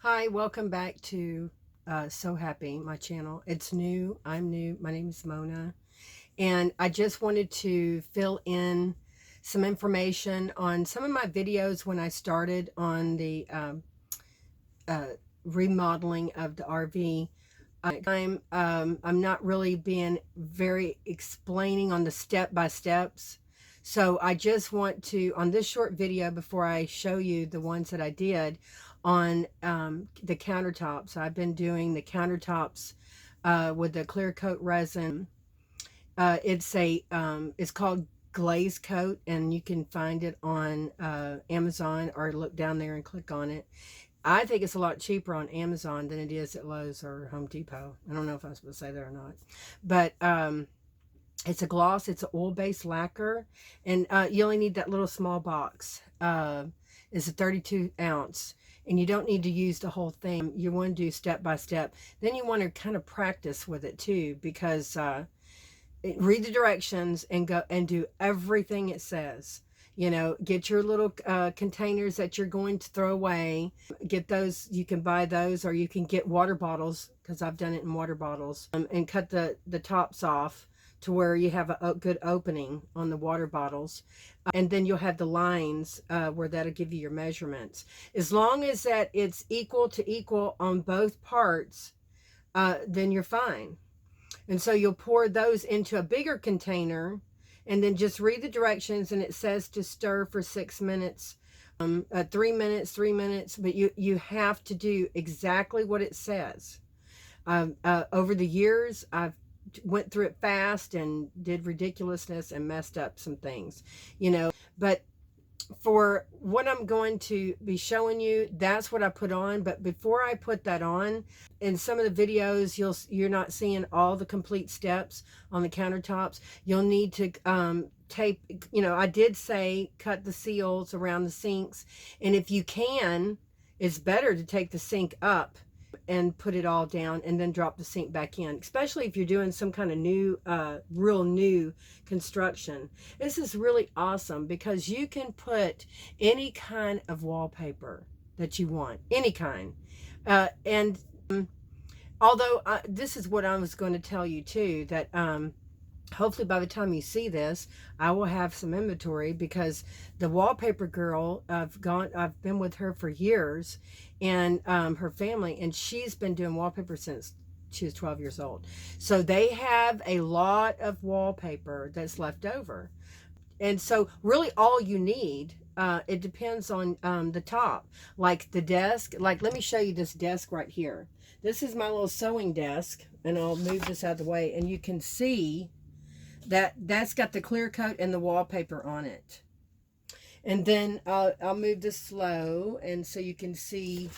Hi, welcome back to So Happy, my channel. It's new. I'm new. My name is Mona. And I just wanted to fill in some information on some of my videos when I started on the uh, remodeling of the RV. I'm not really being very explaining on the step by steps. So I just want to, on this short video, before I show you the ones that I did on the countertops, I've been doing the countertops with the clear coat resin. It's called glaze coat, and you can find it on Amazon, or look down there and click on it. I think it's a lot cheaper on Amazon than it is at Lowe's or Home Depot. I don't know if I'm supposed to say that or not. But it's a gloss. It's an oil-based lacquer. And you only need that little small box. It's a 32 ounce. And you don't need to use the whole thing. You want to do step by step. Then you want to kind of practice with it too. Because read the directions and go and do everything it says. You know, get your little containers that you're going to throw away. Get those. You can buy those, or you can get water bottles, because I've done it in water bottles, and cut the tops off to where you have a good opening on the water bottles. And then you'll have the lines where that'll give you your measurements. As long as that it's equal to equal on both parts, then you're fine. And so you'll pour those into a bigger container, and then just read the directions, and it says to stir for 6 minutes, 3 minutes, 3 minutes, but you have to do exactly what it says. Over the years, I've went through it fast and did ridiculousness and messed up some things, you know, but for what I'm going to be showing you, that's what I put on. But before I put that on, in some of the videos, you're not seeing all the complete steps on the countertops. You'll need to tape, you know, I did say cut the seals around the sinks. And if you can, it's better to take the sink up and put it all down and then drop the sink back in, especially if you're doing some kind of new, real new construction. This is really awesome because you can put any kind of wallpaper that you want, any kind. And although this is what I was going to tell you too, that hopefully by the time you see this, I will have some inventory, because the wallpaper girl, I've been with her for years, and her family, and she's been doing wallpaper since she was 12 years old. So they have a lot of wallpaper that's left over. And so really all you need, it depends on the top, like the desk. Like, let me show you this desk right here. This is my little sewing desk, and I'll move this out of the way, and you can see that's got the clear coat and the wallpaper on it. And then I'll move this slow, and so you can see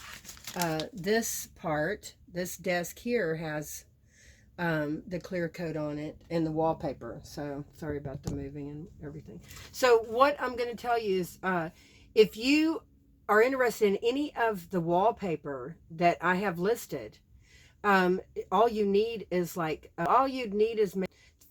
this part. This desk here has the clear coat on it and the wallpaper. So sorry about the moving and everything. So what I'm going to tell you is, if you are interested in any of the wallpaper that I have listed, all you need is all you need is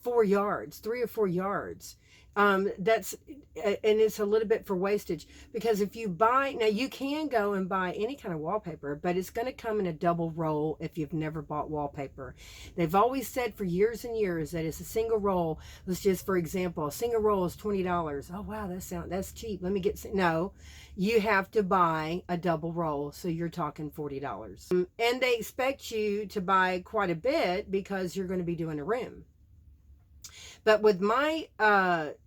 4 yards, 3 or 4 yards. That's, and it's a little bit for wastage, because if you buy, now you can go and buy any kind of wallpaper, but it's going to come in a double roll if you've never bought wallpaper. They've always said for years and years that it's a single roll. Let's just, for example, a single roll is $20. Oh wow, that's cheap. Let me get, no, you have to buy a double roll, so you're talking $40. And they expect you to buy quite a bit because you're going to be doing a room. But with my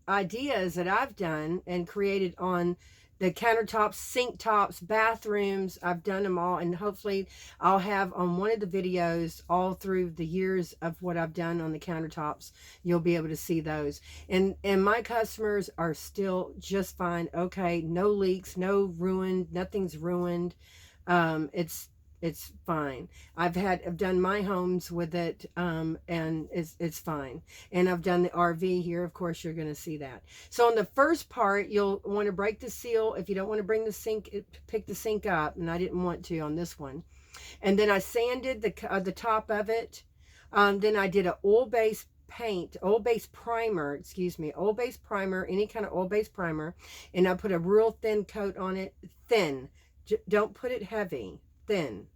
ideas that I've done and created on the countertops, sink tops, bathrooms, I've done them all. And hopefully I'll have on one of the videos all through the years of what I've done on the countertops. You'll be able to see those. And my customers are still just fine. Okay, no leaks, no ruined, nothing's ruined. It's fine. I've done my homes with it, and it's fine. And I've done the RV here. Of course, you're going to see that. So on the first part, you'll want to break the seal. If you don't want to bring the sink, pick the sink up, and I didn't want to on this one. And then I sanded the top of it. Then I did an oil-based primer, oil-based primer, any kind of oil-based primer, and I put a real thin coat on it, thin. Don't put it heavy. thin,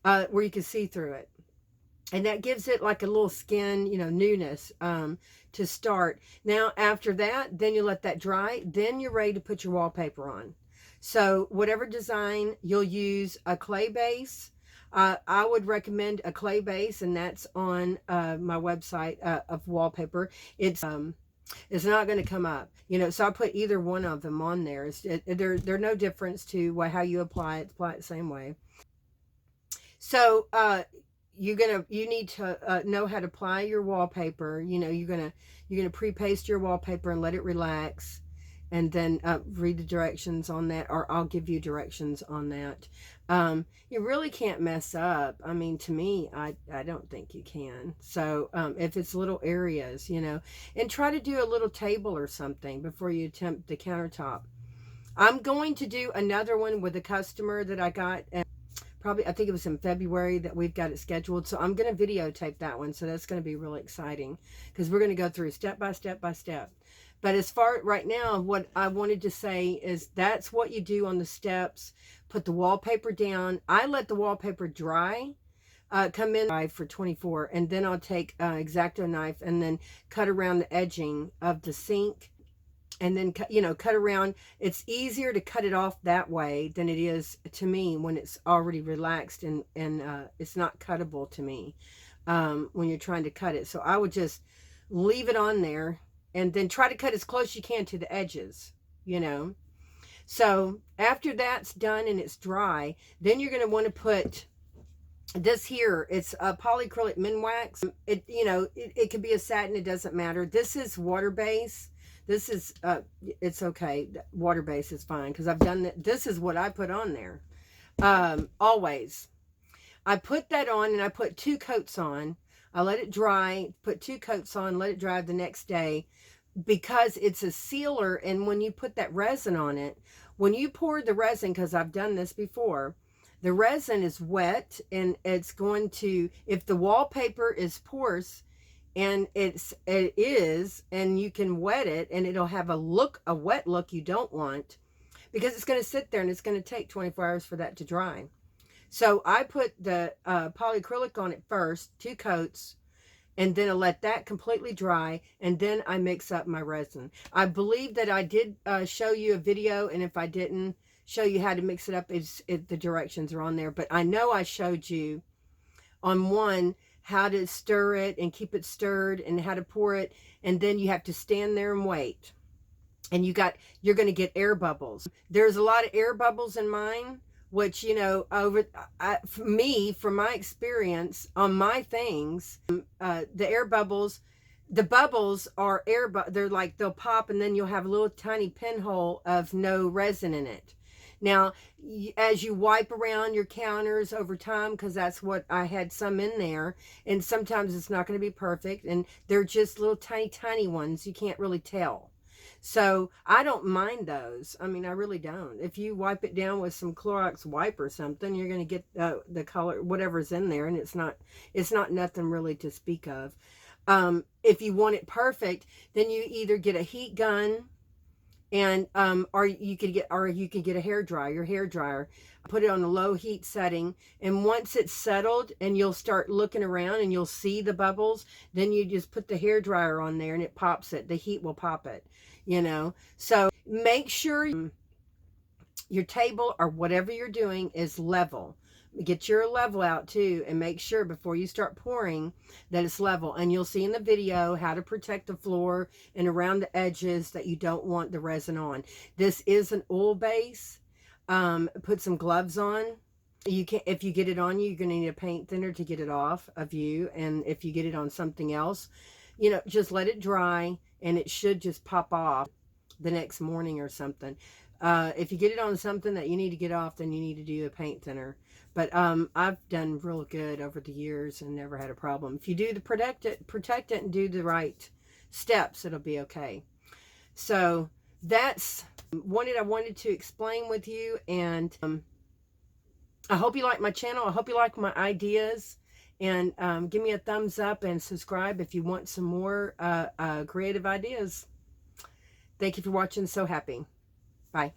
where you can see through it. And that gives it like a little skin, newness, to start. Now, after that, then you let that dry. Then you're ready to put your wallpaper on. So whatever design you'll use, a clay base. I would recommend a clay base, and that's on my website of wallpaper. It's not going to come up, so I put either one of them on there. They're no difference to how you apply it. Apply it the same way. So you need to know how to apply your wallpaper. You're gonna pre-paste your wallpaper and let it relax, and then read the directions on that, or I'll give you directions on that. You really can't mess up. I mean, to me, I don't think you can. So if it's little areas, and try to do a little table or something before you attempt the countertop. I'm going to do another one with a customer that I got. Probably, I think it was in February that we've got it scheduled. So I'm going to videotape that one. So that's going to be really exciting, because we're going to go through step by step by step. But as far right now, what I wanted to say is that's what you do on the steps. Put the wallpaper down. I let the wallpaper dry, come in for 24. And then I'll take an X-Acto knife and then cut around the edging of the sink. And then, cut around. It's easier to cut it off that way than it is to me when it's already relaxed, and it's not cuttable to me when you're trying to cut it. So I would just leave it on there and then try to cut as close as you can to the edges, So after that's done and it's dry, then you're going to want to put this here. It's a polyacrylic Minwax. It could be a satin. It doesn't matter. This is water base. This is, it's okay. Water base is fine, because I've done that. This is what I put on there. Always. I put that on, and I put 2 coats on. I let it dry, put 2 coats on, let it dry the next day, because it's a sealer. And when you put that resin on it, when you pour the resin, because I've done this before, the resin is wet, and it's going to, if the wallpaper is porous, and it is, and you can wet it, and it'll have a wet look you don't want, because it's going to sit there and it's going to take 24 hours for that to dry. So I put the polyacrylic on it first, 2 coats, and then I let that completely dry, and then I mix up my resin. I believe that I did show you a video, and if I didn't show you how to mix it up, the directions are on there. But I know I showed you on one how to stir it and keep it stirred, and how to pour it, and then you have to stand there and wait. And you're going to get air bubbles. There's a lot of air bubbles in mine, which, for me, from my experience on my things, the air bubbles, the bubbles are they're like, they'll pop, and then you'll have a little tiny pinhole of no resin in it. Now, as you wipe around your counters over time, because that's what I had some in there, and sometimes it's not going to be perfect, and they're just little tiny, tiny ones. You can't really tell. So I don't mind those. I mean, I really don't. If you wipe it down with some Clorox wipe or something, you're going to get the color, whatever's in there, and it's not nothing really to speak of. If you want it perfect, then you either get a heat gun, and or you could get a hair dryer, put it on a low heat setting, and once it's settled and you'll start looking around and you'll see the bubbles, then you just put the hair dryer on there and it pops it. The heat will pop it, So make sure your table or whatever you're doing is level. Get your level out too, and make sure before you start pouring that it's level. And you'll see in the video how to protect the floor and around the edges that you don't want the resin on. This is an oil base. Put some gloves on. If you get it on you, you're going to need a paint thinner to get it off of you. And if you get it on something else, just let it dry, and it should just pop off the next morning or something. If you get it on something that you need to get off, then you need to do a paint thinner. But I've done real good over the years and never had a problem. If you do the protect it and do the right steps, it'll be okay. So that's what I wanted to explain with you. And I hope you like my channel. I hope you like my ideas. And give me a thumbs up and subscribe if you want some more creative ideas. Thank you for watching. So happy. Bye.